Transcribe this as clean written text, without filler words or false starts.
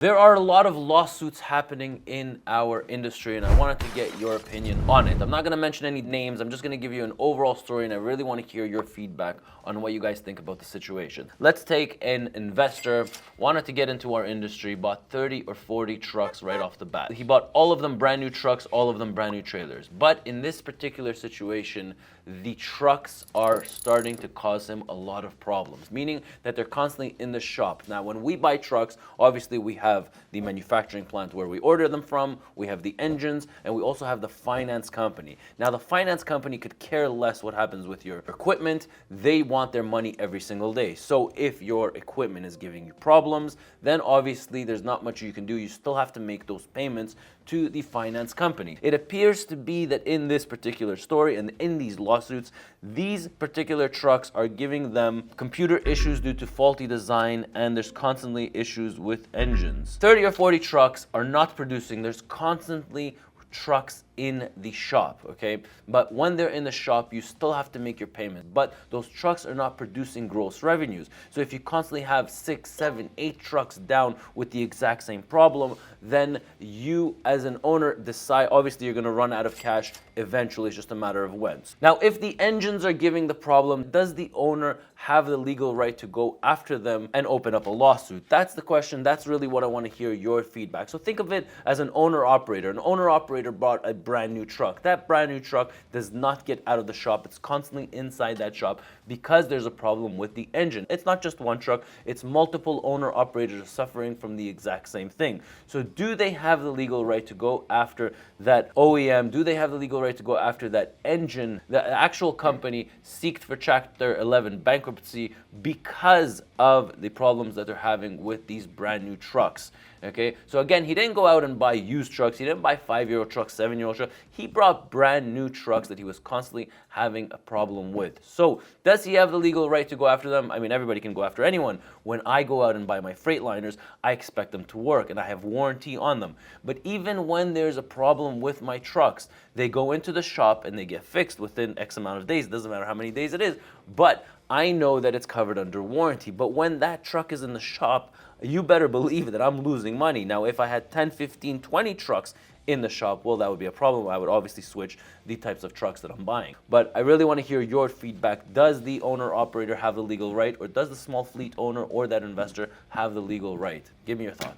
There are a lot of lawsuits happening in our industry, and I wanted to get your opinion on it. I'm not going to mention any names. I'm just going to give you an overall story, and I really want to hear your feedback on what you guys think about the situation. Let's take an investor, wanted to get into our industry, bought 30 or 40 trucks right off the bat. He bought all of them brand new trucks, all of them brand new trailers. But in this particular situation, the trucks are starting to cause him a lot of problems, meaning that they're constantly in the shop. Now, when we buy trucks, obviously we have the manufacturing plant where we order them from, we have the engines, and we also have the finance company. Now, the finance company could care less what happens with your equipment. They want their money every single day. So if your equipment is giving you problems, then obviously there's not much you can do. You still have to make those payments to the finance company. It appears to be that in this particular story and in these lawsuits, these particular trucks are giving them computer issues due to faulty design, and there's constantly issues with engines. 30 or 40 trucks are not producing. There's constantly trucks in the shop, okay? But when they're in the shop, you still have to make your payment. But those trucks are not producing gross revenues. So if you constantly have 6, 7, 8 trucks down with the exact same problem, then you as an owner decide, obviously you're gonna run out of cash eventually. It's just a matter of when. Now, if the engines are giving the problem, does the owner have the legal right to go after them and open up a lawsuit? That's the question. That's really what I want to hear your feedback. So think of it as an owner-operator. An owner-operator bought a brand new truck. That brand new truck does not get out of the shop. It's constantly inside that shop because there's a problem with the engine. It's not just one truck. It's multiple owner-operators suffering from the exact same thing. So do they have the legal right to go after that OEM? Do they have the legal right to go after that engine? The actual company seeked for Chapter 11 bankruptcy because of the problems that they're having with these brand new trucks. Okay, so again, he didn't go out and buy used trucks. He didn't buy 5-year-old trucks, 7-year-old trucks. He brought brand new trucks that he was constantly having a problem with. So does he have the legal right to go after them? I mean, everybody can go after anyone. When I go out and buy my Freightliners, I expect them to work and I have warranty on them. But even when there's a problem with my trucks, they go into the shop and they get fixed within X amount of days. It doesn't matter how many days it is, but I know that it's covered under warranty. But when that truck is in the shop, you better believe that I'm losing money. Now, if I had 10, 15, 20 trucks in the shop, well, that would be a problem. I would obviously switch the types of trucks that I'm buying. But I really want to hear your feedback. Does the owner-operator have the legal right, or does the small fleet owner or that investor have the legal right? Give me your thoughts.